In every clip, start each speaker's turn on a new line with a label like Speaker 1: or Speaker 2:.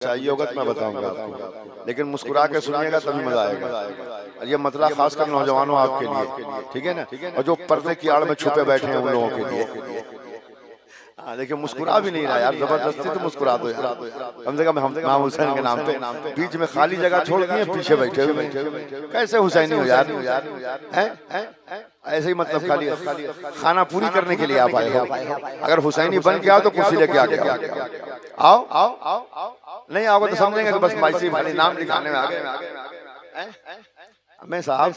Speaker 1: चाहिए होगा तो मैं बताऊंगा आपको, लेकिन मुस्कुरा के सुनिएगा तभी मजा आएगा। और ये मतलब खासकर नौजवानों आपके लिए, ठीक है ना, और जो पर्दे की आड़ में छुपे बैठे हैं उन लोगों के लिए। हाँ देखिए, मुस्कुरा भी नहीं रहा यार, जबरदस्ती तो मुस्कुरा दो यार, कम से कम हम इमाम हुसैन के नाम पे बीच में खाली जगह छोड़ दिए, पीछे बैठे हुए कैसे हुसैनी हो यार, हैं? ऐसे ही मतलब खाली खाना पूरी करने के लिए आप आए हो। अगर हुसैनी बन के आओ तो कुर्सी लेके आ गया, आओ आओ आओ, नहीं आओगे तो समझेंगे कि बस माइसी खाली नाम लिखाने में आ गए। मैं साहब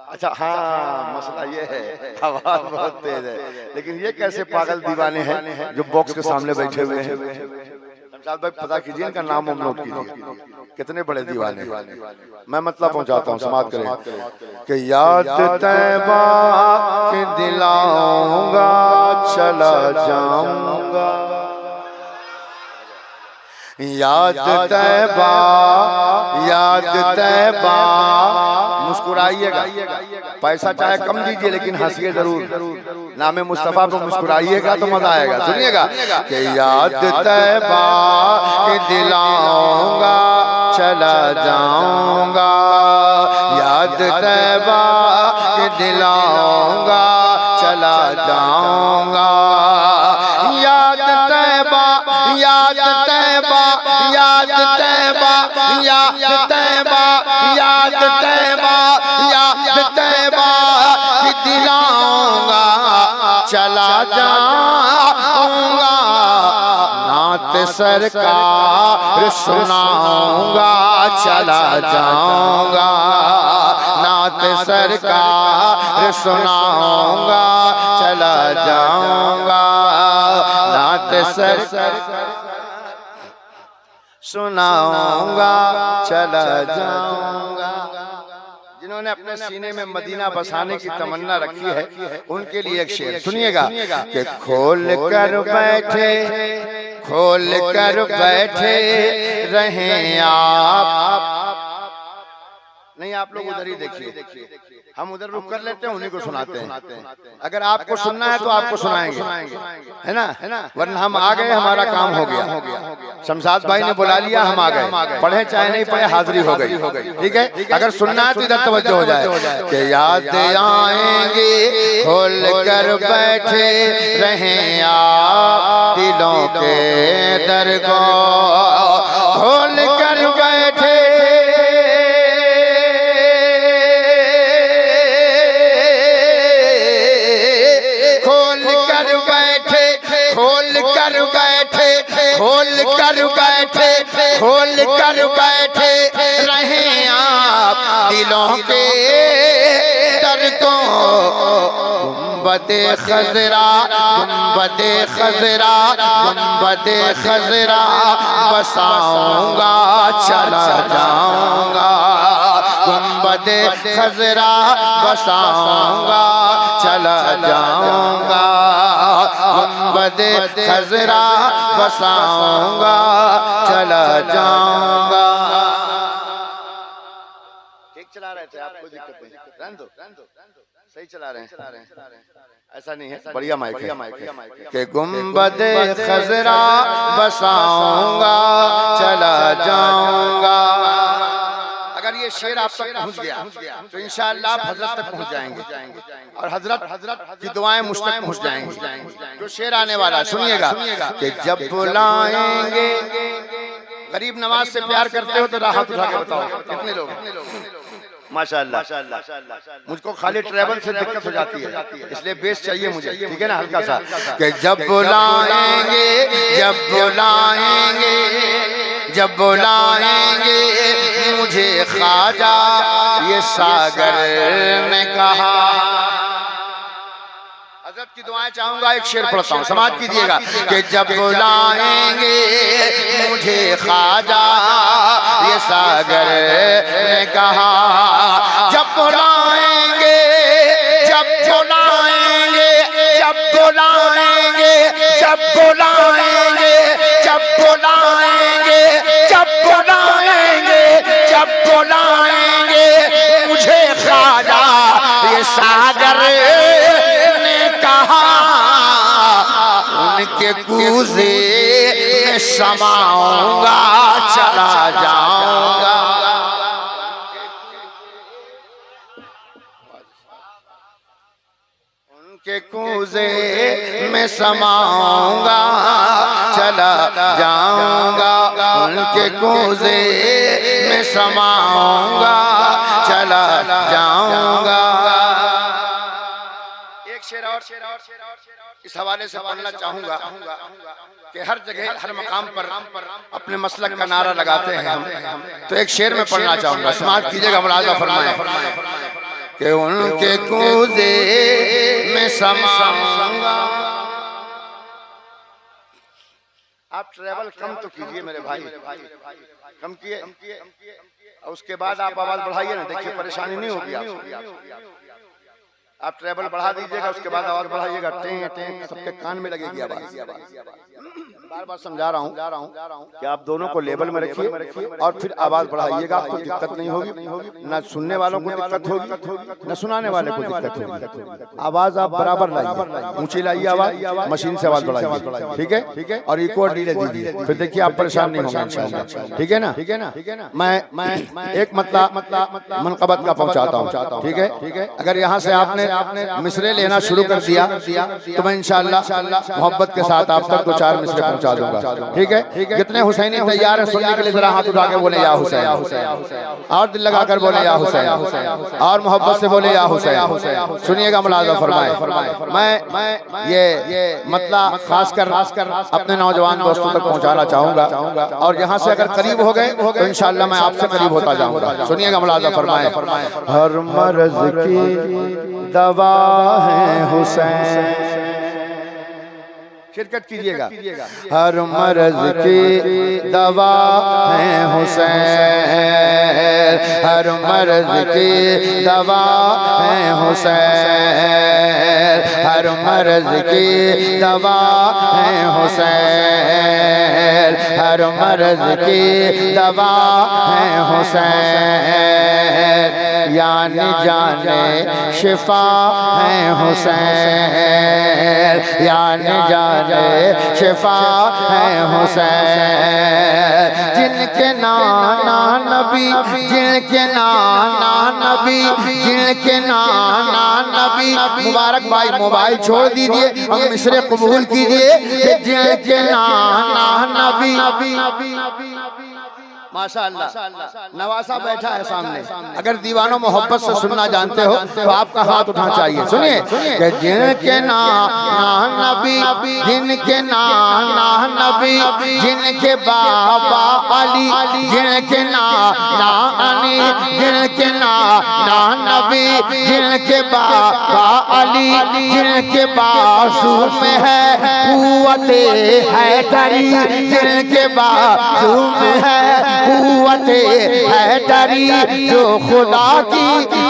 Speaker 1: अच्छा, हाँ मसला ये है, आवाज बहुत तेज है, लेकिन ये कैसे पागल दीवाने हैं जो बॉक्स के सामने बैठे हुए हैं। शमशाद भाई पता कीजिए, इनका नाम नोट कीजिए, कितने बड़े दीवाने। मैं मतलब पहुंचाता हूँ, समाप्त करें कि याद तैबा के दिलाऊंगा चला जाऊंगा, याद तैबा मुस्कुराइएगा, पैसा चाहे कम दीजिए लेकिन हंसिए जरूर, नामे मुस्तफा को मुस्कुराइएगा तो मजा आएगा। सुनिएगा कि याद तैबा के दिलाऊंगा चला जाऊंगा, याद तैबा के दिलाऊंगा चला जाऊंगा, याद तैबा याद तैबा याद तैबा याद तैबा याद तैबा याद तैबा कि दिलाऊंगा चला जाऊंगा, नात सरकार सुनाऊंगा चला जाऊंगा, नात सरकार सुनाऊंगा चला जाऊंगा, नात सरकार सुनाऊंगा चला जाऊंगा। जिन्होंने अपने सीने में मदीना बसाने की तमन्ना रखी है उनके लिए एक शेर सुनिएगा कि खोल कर बैठे रहें आप, नहीं आप लोग उधर ही देखिए, हम उधर रुक कर लेते हैं, उन्हीं को सुनाते हैं। अगर आपको सुनना है तो आपको सुनाएंगे, है ना, वरना हम आ गए, हमारा काम हो गया। शमशाद भाई ने बुला लिया, हम आ गए, पढ़े चाहे नहीं पढ़े हाजिरी हो गई, ठीक है। अगर सुनना है तो इधर तवज्जो हो जाए कि याद आएंगे खोल कर बैठे रहें आप, दिलों के दर को खोल कर बैठे खोल कर बैठे रहें आप, दिलों के दर को गुंबदे खजरा गुंबदे खजरा गुंबदे खजरा बसाऊंगा चला जाऊंगा, गुंबदे खजरा बसाऊंगा चला जाऊंगा, गुंबदे खजरा बसाऊंगा चला जाऊंगा। ठीक चला रहे थे, आपको दिक्कत नहीं, रहने दो, सही चला रहे हैं, ऐसा नहीं है, बढ़िया माइक है कि गुंबदे खजरा बसाऊंगा चला जाऊंगा। अगर ये शेर आप तक पहुंच गया तो इंशाअल्लाह आप हजरत तक पहुंच जाएंगे और हजरत की दुआएं मुझ तक पहुंच जाएंगी। जो शेर आने वाला सुनिएगा कि जब बुलाएंगे, गरीब नवाज से प्यार करते हो तो राहत उठा के बताओ कितने लोग माशाअल्लाह। मुझको खाली ट्रैवल से दिक्कत हो जाती है, इसलिए बेस चाहिए मुझे, ठीक है ना, हल्का सा कि जब बुलाएंगे जब बुलाएंगे जब बुलाएंगे मुझे ख्वाजा ये सागर ने कहा। हजरत की दुआएं चाहूंगा, एक शेर पढ़ता हूँ, समाज कीजिएगा कि जब बुलाएंगे मुझे ख्वाजा ये सागर ने कहा, जब बुलाएंगे जब बुलाएंगे जब बुलाएंगे जब बुलाएंगे जब बुलाएंगे जब बुलाएंगे जब बुलाएंगे मुझे ख्वाजा ये सागर ने कहा, उनके कूजे में समाऊंगा में समाऊंगा, चला जाऊंगा उनके कूजे में समाऊंगा, चला जाऊंगा। एक शेर और इस हवाले से पढ़ना चाहूंगा कि हर जगह हर मकाम पर अपने मसलक का नारा लगाते हैं हम, तो एक शेर में पढ़ना चाहूंगा, समाज कीजिएगा, मुलाज़ा फरमाएं कि उनके कूजे में समाऊंगा। आप ट्रेवल कम तो कीजिए मेरे भाई, कम किए, और उसके बाद आप आवाज बढ़ाइए ना, देखिए परेशानी नहीं होगी आपको। आप ट्रेवल बढ़ा दीजिएगा, उसके बाद आवाज बढ़ाइएगा, टें टें सबके कान में लगेगी आवाज। बार बार समझा रहा हूँ कि आप दोनों को लेवल में रखिए और फिर आवाज बढ़ाइएगा, आपको दिक्कत नहीं होगी, न सुनने वालों को दिक्कत होगी न सुनाने वाले को दिक्कत होगी। आवाज आप बराबर लाइए, ऊंची लाइए आवाज, मशीन से आवाज बढ़ाइए, ठीक है, और इको डीले दीजिए, फिर देखिए आप परेशान नहीं होंगे इंशाअल्लाह, ठीक है ना। मैं एक मतलब मनकबत का पहुंचाता हूँ, ठीक है। अगर यहाँ से आपने मिसरे लेना शुरू कर दिया तो मैं इंशाअल्लाह मोहब्बत के साथ आप तक 2-4 मिसरे पहुंचा दूंगा, ठीक है। जितने हुसैनी तैयार है सुनने के लिए जरा हाथ उठा के बोले या हुसैन, और दिल लगाकर बोले या हुसैन, और मोहब्बत से बोले या हुसैन। सुनिएगा, मुलाज़ा फरमाएं। मैं ये मतलब खासकर अपने नौजवान दोस्तों तक पहुंचाना चाहूंगा, और यहाँ से अगर करीब हो गए तो इंशाअल्लाह मैं आपसे करीब होता जाऊंगा। सुनिएगा, मुलाज़ा फरमाएं। हर मर्ज की दवा है हुसैन, शिरकत कीजिएगा। हर मर्ज की दवा है हुसैन, हर मर्ज की दवा है हुसैन, हर मर्ज की दवा है हुसैन, हर मर्ज की दवा है हुसैन, यानी जाने शिफा है हुसैन, यानी जाने शिफा है हुसैन। जिनके नाना नबी, जिनके नाना नबी, जिनके नाना नबी, मुबारक भाई मोबाइल छोड़ दीजिए, हम मिसरे कबूल कीजिए। जिनके नाना नबी, माशाअल्लाह नवासा बैठा है सामने, अगर दीवानों मोहब्बत से सुनना जानते हो तो आपका हाथ उठाना चाहिए। सुनिए कि जिनके नाना नबी, जिनके नाना नबी, जिनके बाबा अली, जिनके नाना अली, जिनके नाना नबी, जिनके बाबा अली, जिनके बाजू में है कुव्वते हैदरी, जिनके बाजू में है कुव्वते हैदरी, जो खुदा की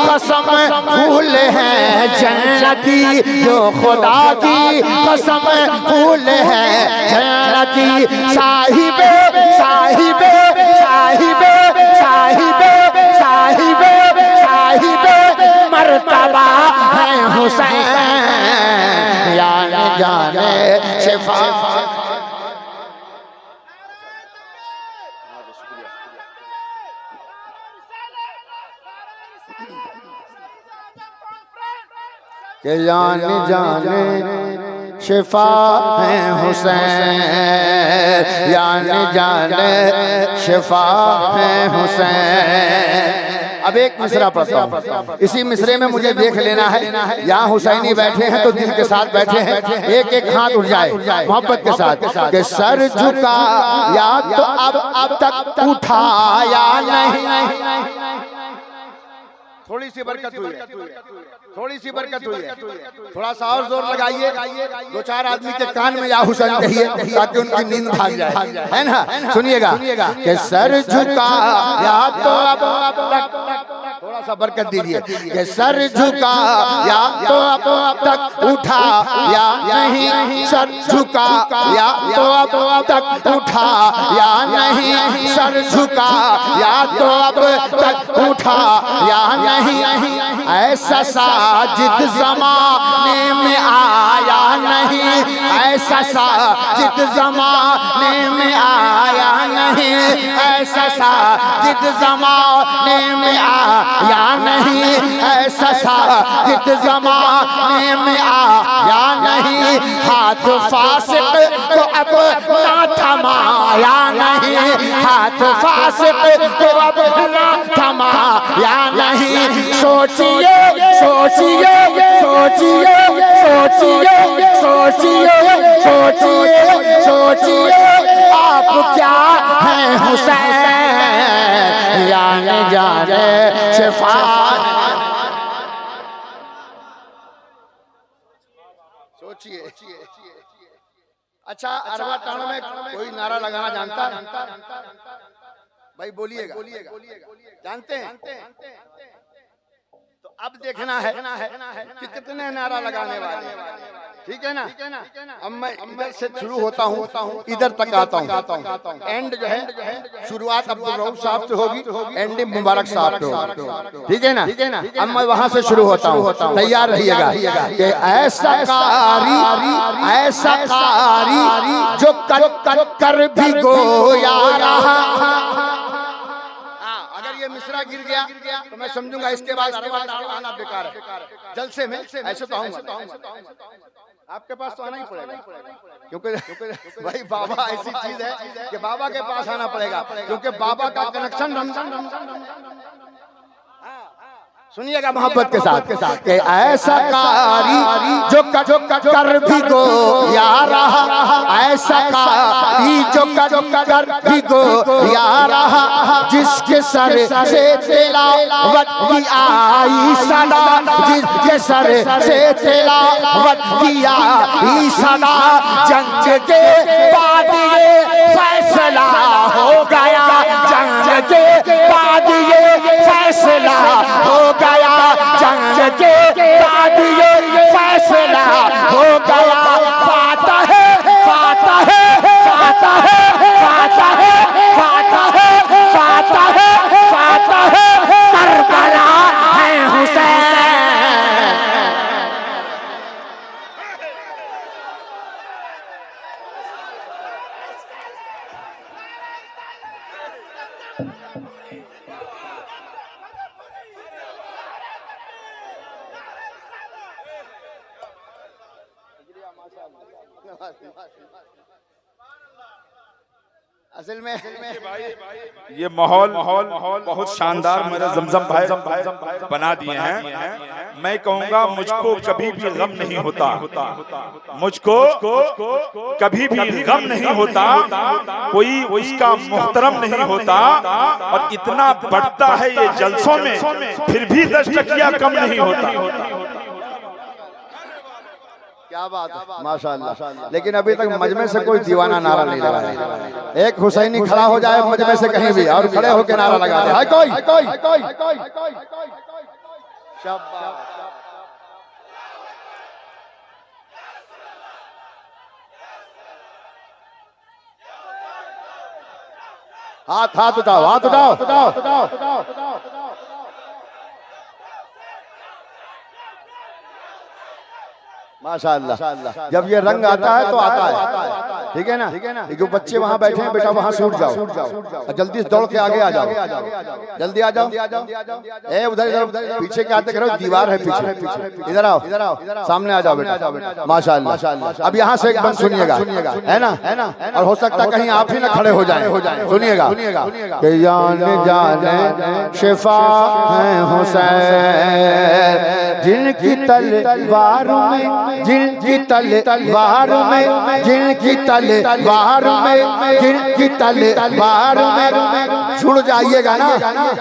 Speaker 1: कसम फूल है जन्नती, जो खुदा की कसम फूल है जन्नती। साहिबे साहिबे साहिबे साहिबे साहिबे साहिबे मर्तबा है हुसैन, यानी जाने शिफा। के जाने जाने शिफा है हुसैन, जाने जाने शिफा है हुसैन। अब एक मिसरा पढ़ता हूँ, इसी मिसरे में मुझे देख लेना है, यहाँ हुसैनी बैठे हैं तो दिल के साथ बैठे हैं, एक एक हाथ उठ जाए मोहब्बत के साथ। कि सर झुका या तो अब तक उठाया नहीं, थोड़ी सी बरकत हुई है, थोड़ी सी बरकत हुई है, थोड़ा सा और जोर लगाइए, 2-4 आदमी के कान में या हुसैन कहिए ताकि उनकी नींद भाग जाए, है ना। सुनिएगा कि सर झुका या तो अब तक, थोड़ा सा बरकत दीजिए। कि सर झुका या तो अब तक उठा या नहीं, सर झुका या तो अब तक उठा या नहीं, सर झुका या तो अब तक उठा या नहीं। ऐसा साजिद ज़माने में आया नहीं, ऐसा साजिद ज़माने में आया नहीं, ऐसा साजिद ज़माने में आया नहीं, ऐसा साजिद ज़माने में आया नहीं।
Speaker 2: हाथ फासिक को अपना थमाया नहीं, हाथ फासिक को अपना थमाया नहीं। सोचिए सोचिए सोचिए सोचिए सोचिए सोचिए सोचिए आप क्या हैं हुसैन यानी जाने शिफा।
Speaker 1: सोचिए। अच्छा, अरवा टाण में कोई नारा लगाना जानता है? भाई बोलिएगा, जानते हैं? तो अब देखना है कि कितने नारा लगाने वाले हैं, ठीक है ना? अब मैं इधर से शुरू होता हूँ, इधर तक आता हूँ। एंड जो है शुरुआत अब्दुल रऊफ साहब से होगी, एंडिंग मुबारक साहब से होगी, ठीक है ना? अब मैं वहां से शुरू होता हूँ, तैयार रहिएगा कि ऐसा कारी जो कर भी गोया रहा। अगर ये मिश्रा गिर गया तो मैं समझूंगा इसके बाद अरवा टाण आना बेकार है। जलसे में ऐसे तो आऊंगा, आपके पास तो आना ही पड़ेगा, क्योंकि भाई बाबा ऐसी चीज है कि बाबा के पास आना पड़ेगा, क्योंकि बाबा का कनेक्शन रमजान। सुनिएगा मोहब्बत के साथ कि ऐसा कारी जो कर भी गोया रहा, ऐसा कारी जो कर भी गोया रहा, जिसके सर से तिलावत की आई सदा, जिसके सर से तिलावत की आई सदा, जंग के बाद ये फैसला हो गया, जंग के बाद ये फैसला हो गया, जंग के बाद ये फैसला हो गया। फाता है फाता है फाता है फाता है फाता है फाता है फाता है करबला है हुसैन। असल में
Speaker 3: ये माहौल बहुत शानदार मेरे जमजम भाई बना दिए हैं। मैं कहूँगा मुझको कभी भी गम नहीं होता, मुझको कभी भी गम नहीं होता, कोई उसका मोहतरम नहीं होता, और इतना बढ़ता है ये जलसों में फिर भी 10 टकिया कम नहीं होता।
Speaker 1: क्या बात है, माशाअल्लाह। लेकिन अभी तक मजमे से कोई दीवाना नारा नहीं लगा है। एक हुसैनी खड़ा हो जाए मजमे से कहीं भी और खड़े होकर नारा लगा दे, हाय कोई शाबाश। हाथ उठाओ, हाथ उठाओ। माशाअल्लाह। जब ये रंग आता है तो आता है, ठीक है ना? जो बच्चे वहाँ बैठे हैं बेटा वहाँ छूट जाओ और जल्दी से दौड़ के आगे आ जाओ, जल्दी आ जाओ। ए उधर इधर पीछे क्या आते करो, दीवार है पीछे, इधर आओ, सामने आ जाओ बेटा। माशाअल्लाह। अब यहाँ से एक बंद सुनिएगा, है ना? और हो सकता है कहीं आप ही ना खड़े हो जाए। सुनिएगा कि जाने जाने शिफा है हुसैन, जिनकी तलवार में, जिनकी तलवार में, जिनकी तलवार में, जिनकी तलवार में। छुड़ जाइएगा ना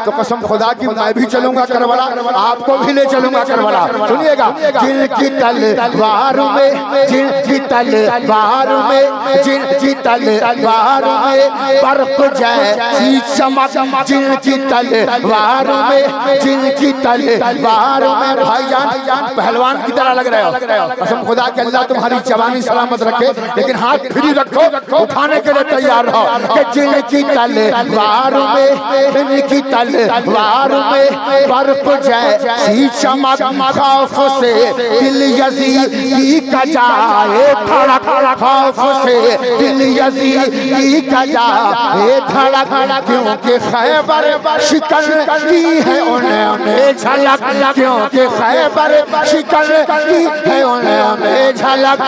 Speaker 1: तो कसम खुदा की मैं भी चलूंगा करबला, आपको भी ले चलूंगा करबला। सुनिएगा, जिनकी तलवार में, जिनकी तलवार में, जिनकी तलवार में बर्फ जैसी चमक, जिनकी तलवार में, जिनकी तलवार में। भाईजान पहलवान की तरह लग रहे हो, कसम खुदा के अल्लाह तुम्हारी जवानी सलामत रखे, लेकिन हाथ फिर
Speaker 2: फ्री रखो, उठाने के लिए तैयार रहो कि जिनकी तलवार में, जिनकी तलवार में बर्फ जैसी चमक, खौफ से दिल यजीदी का जाए धड़क, खौफ से दिल यजीदी का जाए धड़क, क्योंकि खैबर शिकन की है उन्हें झलक, क्योंकि खैबर शिकन की है उन्हें झलक।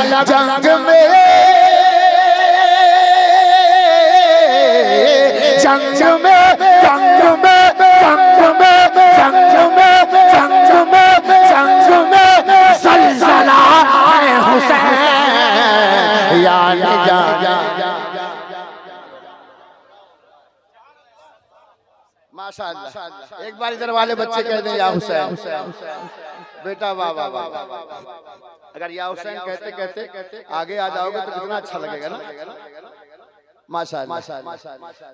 Speaker 2: जंग में, जंग में, जंग में, जंग में, जंग में, जंग में, जंग में ज़लज़ला है हुसैन या माशाअल्लाह। एक बार इधर वाले बच्चे कह दें या हुसैन, बेटा वाह वाह वाह। अगर या हुसैन कहते कहते आगे आ जाओगे तो कितना अच्छा लगेगा ना। माशाअल्लाह।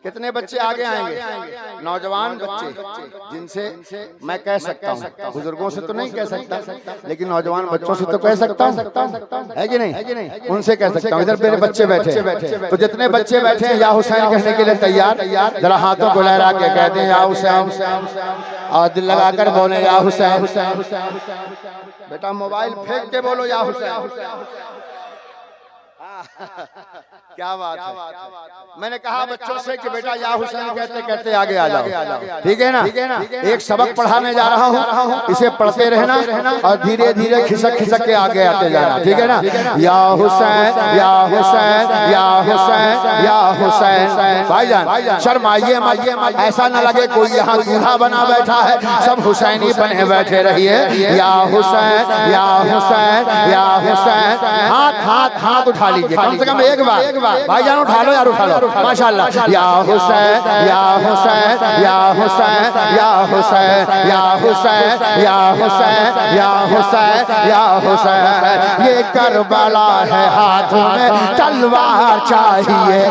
Speaker 2: कितने बच्चे आगे आएंगे, नौजवान बच्चे जिनसे मैं कह सकता हूँ, बुजुर्गों से तो नहीं कह सकता, लेकिन नौजवान बच्चों से तो कह सकता हूँ, है कि नहीं, उनसे कह सकता हूँ। इधर मेरे बच्चे बैठे, तो जितने बच्चे बैठे हैं या हुसैन कहने के लिए तैयार, जरा हाथों को लहरा के कहते हैं या हुसैन, और दिल लगाकर बोले या हुसैन। बेटा मोबाइल फेंक के बोलो या हुसैन। क्या बात है। मैंने कहा बच्चों से कि बेटा या हुसैन कहते कहते आगे आ जाओ, ठीक है ना। एक सबक पढ़ाने जा रहा हूँ, इसे पढ़ते रहना और धीरे धीरे खिसक खिसक के आगे आते जाना, ठीक है ना। या हुसैन, या हुसैन, या हुसैन, या हुसैन। भाईजान शर्माइए मत, ऐसा न लगे कोई यहाँ दूल्हा बना बैठा है, सब हुसैनी बने बैठे रहिए। या हुसैन, या हुसैन, या हुसैन। हाथ हाथ हाथ उठा लीजिए, कम से कम एक बार भाईजान उठा लो यार, उठा लो माशाल्लाह। या हुसैन, या हुसैन, या हुसैन, या हुसैन, या हुसैन, या हुसैन, या हुसैन, या हुसैन। ये करबला है हाथों में तलवार चाहिए।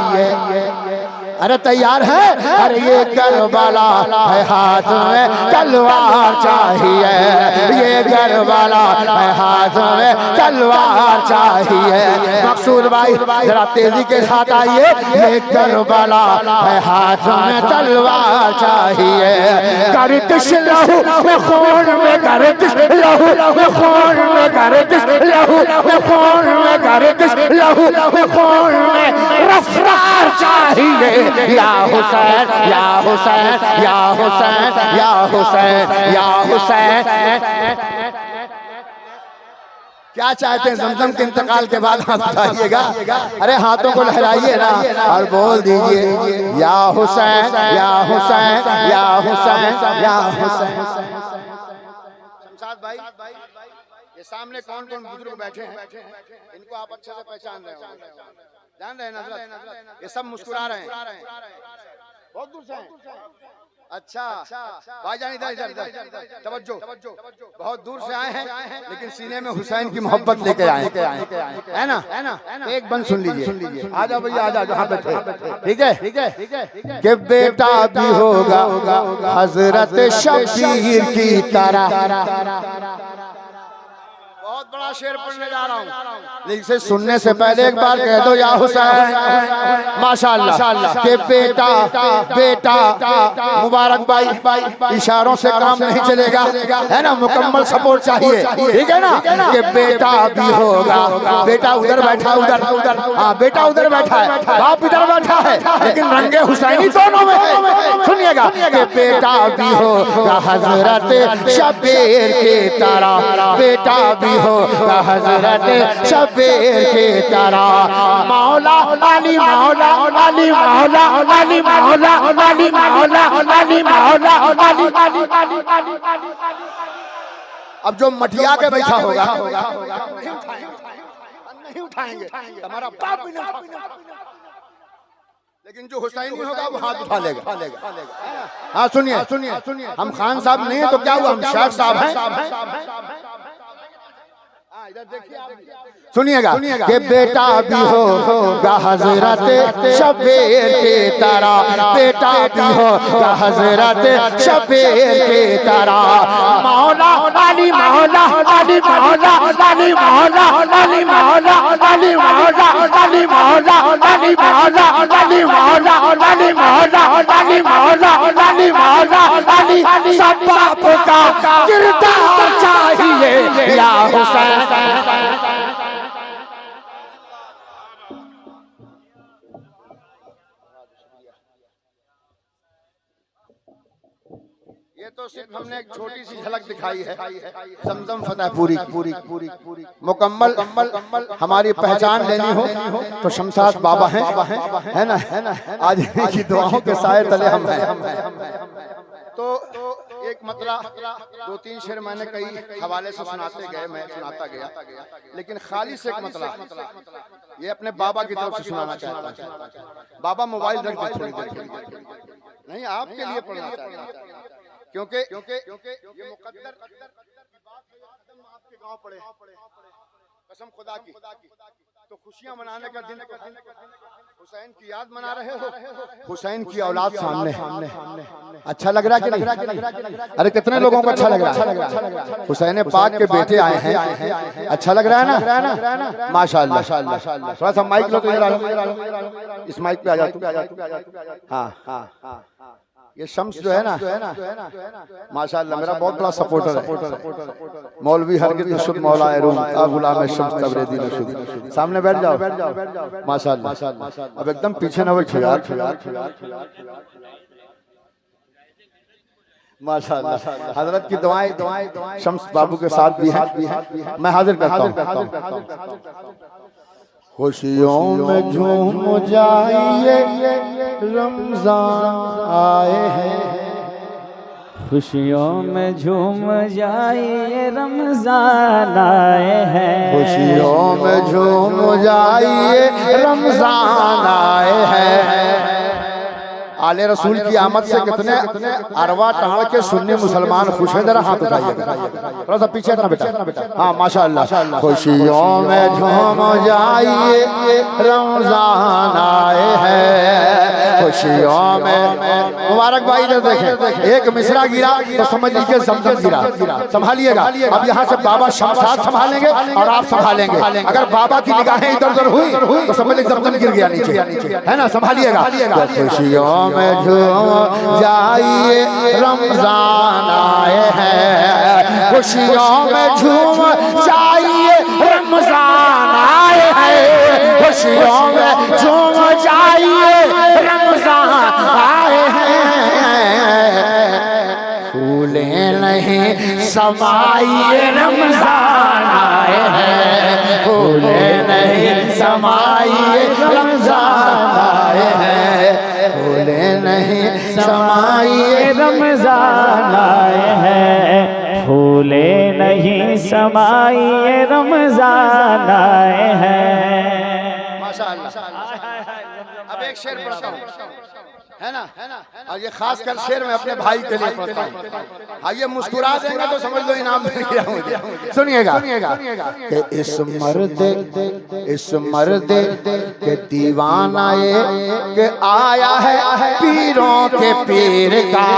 Speaker 2: अरे तैयार है, अरे ये करबला है हाथ में तलवार चाहिए, ये करबला है हाथ में तलवार चाहिए। मकसूद भाई जरा तेजी के साथ आइए। ये करबला है हाथ में तलवार चाहिए। गर्दिश लहू में खून में, गर्दिश लहू में खून में, गर्दिश लहू में खून में, गर्दिश लहू में खून में रफ्तार चाहिए। या हुसैन, या हुसैन, या हुसैन, या हुसैन, या हुसैन। क्या चाहते हैं ज़मज़म के इंतकाल के बाद हाथ उठाइएगा। अरे हाथों को लहराइए ना और बोल दीजिए या हुसैन, या हुसैन, या हुसैन, या हुसैन। शमशाद भाई, ये सामने कौन कौन बुजुर्ग बैठे हैं, इनको आप अच्छे से पहचान रहे हो, जान रहे हैं नजरत, ये सब मुस्कुरा रहे हैं, बहुत दूर से हैं। अच्छा भाईजान इधर इधर तवज्जो, बहुत दूर से आए हैं लेकिन सीने में हुसैन की मोहब्बत लेके आए है ना। एक बंद सुन लीजिए, आ जाओ भैया, आ जाओ जहाँ पे थे, ठीक है, ठीक है। कि बेटा भी होगा हजरत शबीर की तरह। बहुत बड़ा शेर पढ़ने जा रहा हूँ, लेकिन इसे सुनने से पहले एक बार कह दो या हुसैन माशाअल्लाह। के बेटा बेटा मुबारक भाई, इशारों से काम नहीं चलेगा, है ना, मुकम्मल सपोर्ट चाहिए, ठीक है ना। कि बेटा भी होगा, बेटा उधर बैठा, उधर हाँ बेटा उधर बैठा है, बाप इधर बैठा है, लेकिन रंगे हुसैनी दोनों में है। सुनिएगा कि बेटा भी होगा हजरत शबीर की तरह, बेटा भी होगा हजरत शबीर की तरह। मौला अली, मौला अली, मौला अली, मौला अली, मौला अली, मौला अली। अब जो मटिया के बैठा होगा नहीं उठाएंगे, हमारा बाप भी नहीं उठाएगा, लेकिन जो हुसैनी होगा वो हाथ उठा लेगा। हाँ सुनिए, हम खान साहब नहीं है तो क्या हुआ, हम शेख साहब हैं। सुनिएगा कि बेटा भी होगा हजरत शबीर की तरह, बेटा भी होगा हजरत शबीर की तरह। मौला अली मौला अली मौला अली मौला अली मौला अली मौला अली मौला अली मौला अली मौला अली मौला अली मौला अली मौला अली सब बाप का किरदार चाहिए या हुसैन। ये तो सिर्फ हमने एक छोटी सी झलक दिखाई है जमजम फतेहपुरी पूरी मुकम्मल हमारी पहचान लेनी हो तो शमशाद बाबा हैं, है ना? आज की दुआओं के साए तले हम हैं। तो एक मतला 2-3 शेर मैंने कई हवाले से सुनाते गए, मैं सुनाता गया, लेकिन खाली से एक मतला ये अपने बाबा की तरफ से सुनाना चाहता हूँ। बाबा मोबाइल रख दे थोड़ी देर, नहीं आपके लिए पढ़ना चाहता हूँ, क्योंकि ये मुकद्दर की बात है, आपके गांव पड़े कसम खुदा की, तो खुशियां मनाने का दिन हुसैन की याद मना रहे हो, हुसैन की औलाद सामने। अच्छा लग रहा है कि नहीं? अरे कितने लोगों को अच्छा लग रहा है? हुसैन पाक के बेटे आए हैं, अच्छा लग रहा है ना? माशाअल्लाह। थोड़ा सा माइक लो तो इधर आ लो, इस माइक पे आ जाओ। हाँ, ये शम्स जो है ना माशाअल्लाह मेरा बहुत बड़ा सपोर्टर है। मौलवी हरगिज़ नशुद मौला रूम गुलाम शम्स तबरेज़ी नशुद, सामने बैठ जाओ माशाअल्लाह। अब एकदम पीछे ना बैठो यार, माशाअल्लाह। हजरत की दुआएं शम्स बाबू के साथ भी हैं, मैं हाजिर करता हूँ। खुशियों में झूम जाइए रमजान आए हैं,
Speaker 4: खुशियों में झूम जाइए रमजान आए हैं,
Speaker 2: खुशियों में झूम जाइए रमजान आए हैं। आले रसूल की आमद से कितने अरवा टाड़ के सुन्नी मुसलमान खुश हैं, जरा हाथ उठाइएगा, थोड़ा सा पीछे ना बेटा। हाँ माशाअल्लाह। खुशियों में झूम जाइए रमजान आए हैं, खुशियों में। मुबारक भाई इधर देखें, एक मिसरा गिरा तो समझ लीजिए जमजम गिरा। संभालिएगा, अब यहाँ से बाबा शमशाद संभालेंगे और आप संभालेंगे। अगर बाबा की निगाहें इधर उधर हुई तो समझ लीजिए जमजम गिर गया नीचे, है ना? संभालिएगा। खुशियों में झूम जाइए रमजान आए हैं, खुशियों में झूम जाइए रमजान आए हैं, खुशियों में झूम जाइए रमजान आए हैं। फूले नहीं समाइए रमजान आए हैं, फूले नहीं समाइए रमजान आए हैं, फूले नहीं समाइए
Speaker 4: रमजान आए हैं, फूले नहीं समाइए रमजान आए हैं।
Speaker 2: माशाअल्लाह। अब एक शेर पढ़ता हूँ, है ना? और ये खास कर शेर मैं अपने भाई के लिए पढ़ता हूँ। हाँ, ये मुस्कुरा देंगे तो समझ लो इनाम मिल गया मुझे। सुनिएगा कि इस मर्द के दीवाना के आया है पीरों के पीर का,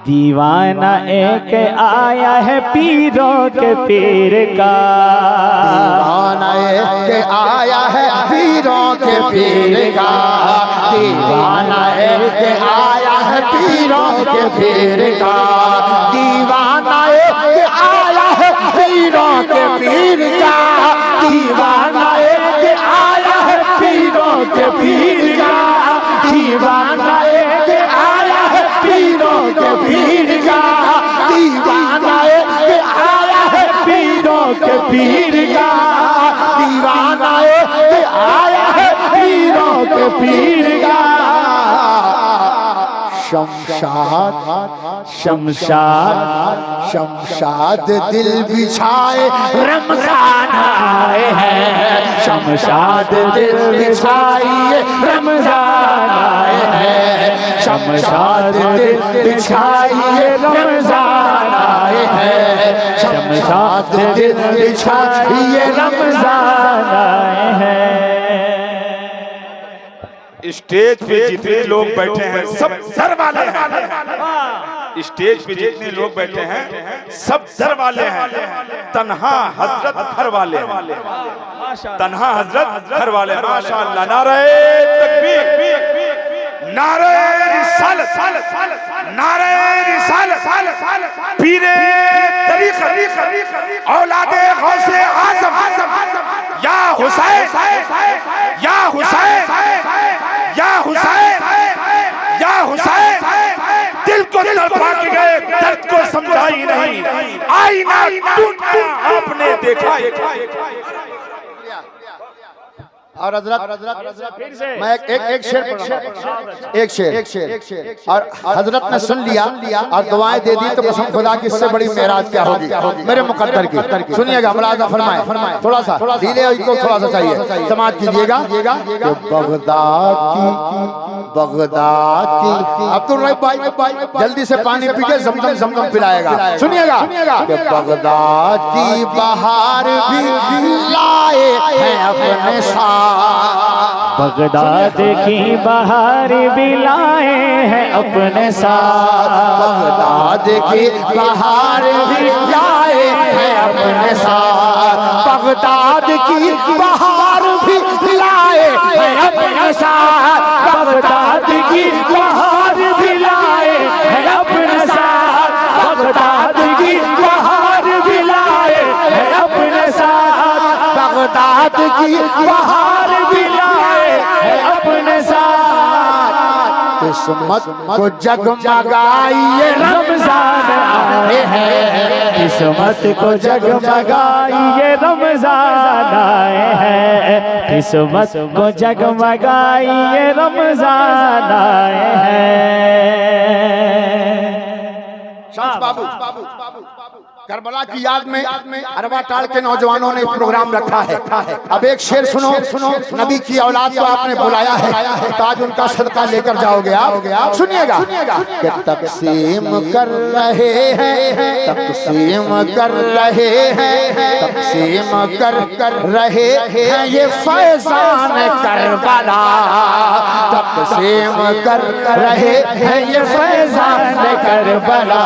Speaker 4: दीवाना एक आया है पीरों के पीर का,
Speaker 2: दीवाना एक आया है पीरों के पीर का, दीवाना एक आया है पीरों के पीर का, दीवाना एक आया है पीरों के पीर का, दीवाना एक आया है पीरों के पीर का, दीवाना एक आया है पीरों के पीर का, दीवाना एक आया है पीरों के पीर का, दीवाना एक आया है पीरों के पीर का। शमशाद शमशाद शमशाद दिल बिछाए रमजान आए हैं, शमशाद दिल बिछाइए रमजान आए हैं, शमशाद दिल बिछाइए रमजान आए हैं, शमशाद दिल बिछाइए रमजान आए हैं।
Speaker 3: स्टेज पे जितने लोग बैठे हैं सब दर वाले हैं। स्टेज पे जितने लोग बैठे हैं सब दर वाले हैं। तन्हा हजरत घर वाले हैं, तन्हा हजरत घर वाले। माशाअल्लाह, नारे तकबीर, नारे रिसालत, नारे रिसालत, पीरे तरीक़त, औलादे गौसे आज़म, या हुसैन, या हुसैन, या हुसैन, या हुसैन। दिल को तड़पा के गए, दर्द को समझा ही नहीं, आईना टूट गया आपने देखा।
Speaker 2: और हजरत मैं एक शेर पढ़ रहा हूं, एक शेर। और हजरत ने सुन लिया और दुआएं दे दी, तो कसम खुदा की इससे बड़ी मेराज क्या होगी मेरे मुकद्दर की। सुनिएगा, मुलाज़ा फरमाए, थोड़ा सा धीरे, इसको थोड़ा सा चाहिए, समाज कीजिएगा। बगदाद की अब्दुल रहीम भाई जल्दी से पानी पी के जमजम पिलाएगा। सुनिएगा, बगदाद की बहार भी लाए हैं अपने साथ,
Speaker 4: बगदाद की बहार भी लाए हैं अपने साथ,
Speaker 2: बगदाद की बहार भी लाए हैं अपने साथ, बगदाद की बहार भी लाए हैं अपने साथ, बगदाद की बहार भी लाए हैं अपने साथ, बगदाद की बहार भी लाए हैं अपने साथ, बगदाद की बहार भी लाए हैं अपने साथ। किस्मत को जगमगाइए रमजान आए हैं,
Speaker 4: किस्मत को जगमगाइए रमजान आए हैं, किस्मत को जगमगाइए रमजान आए हैं।
Speaker 2: शम्स बाबू करबला की याद में अरबा टाल के नौजवानों ने प्रोग्राम रखा है। अब एक शेर सुनो, नबी की औलाद को आपने बुलाया है, तो आज उनका सदका लेकर जाओगे आप। सुनिएगा कि तकसीम कर रहे हैं, तकसीम कर रहे हैं, तकसीम कर रहे हैं ये फैजान करबला, तकसीम कर रहे हैं ये फैजान करबला,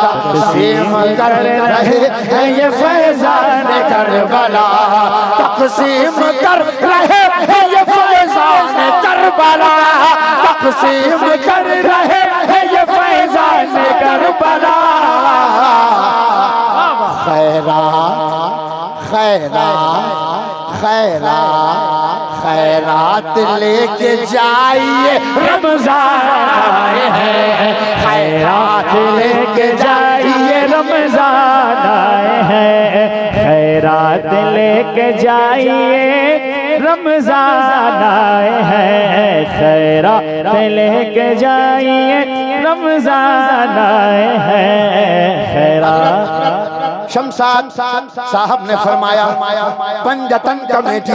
Speaker 2: तकसीम कर रहे हैं ये फैजान करबला, तकसीम कर रहे हैं ये फैजान करबला, तकसीम कर रहे हैं ये फैजान करबला। खैरात लेके जाइए रमजान आए हैं, खैरात लेके जाइए रमजान आए हैं, खैरात लेके जाइए रमजान आए हैं, खैरात लेके जाइए रमजान आए हैं, खैरात। शमशाद साहब ने फरमाया पंजतन कमेटी,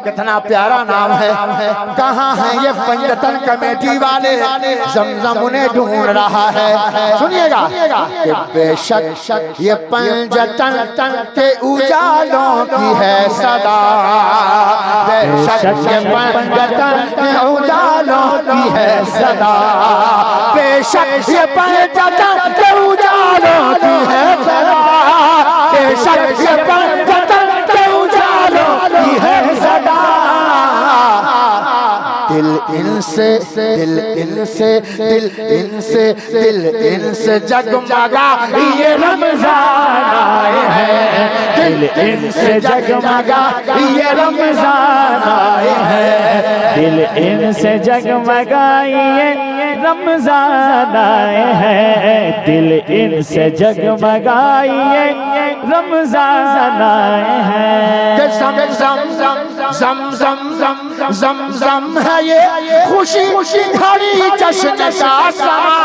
Speaker 2: कितना प्यारा नाम है। कहाँ है ये पंजतन कमेटी वाले, जमजम उन्हें ढूंढ रहा है। सुनिएगा कि बेशक ये पंजतन के उजालों की है सदा, बेशक ये पंजतन के उजालों की है सदा, बेशक ये पंजतन के उजालों की है सदा, बेशक ये पंजतन के उजालों की है सदा। दिल इनसे जगमगा ये रमजान आए हैं, दिल इनसे जगमगा ये रमजान आए हैं, दिल इनसे जगमगा ये रमजान आए हैं, दिल इनसे जगमगा ये रमजान आए हैं। जम है ये खुशी घड़ी जश्न का समा,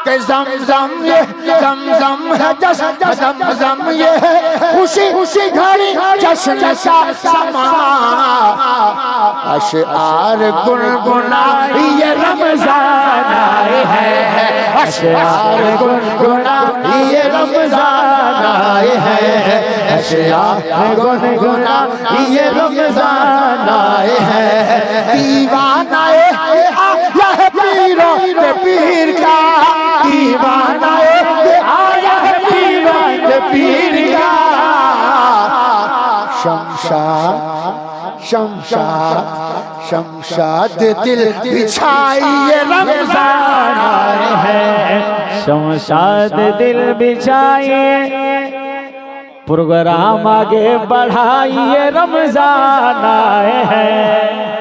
Speaker 2: के ज़मज़म ये ज़मज़म है जश्न ज़मज़म ये है खुशी खुशी घड़ी जश्न का समा अशआर गुनगुना ये रमज़ान आए हैं अशआर गुनगुना ये रमज़ान आए हैं अशआर गुनगुना ये रमज़ान आए हैं दीवाना आया है पीरों के पीर का दीवाना आया है पीरों के पीर का शमशाद शमशाद शमशाद दिल बिछाइए रमज़ान आए हैं
Speaker 4: शमशाद दिल बिछाइए प्रोग्राम आगे बढ़ाइए रमज़ान आए हैं।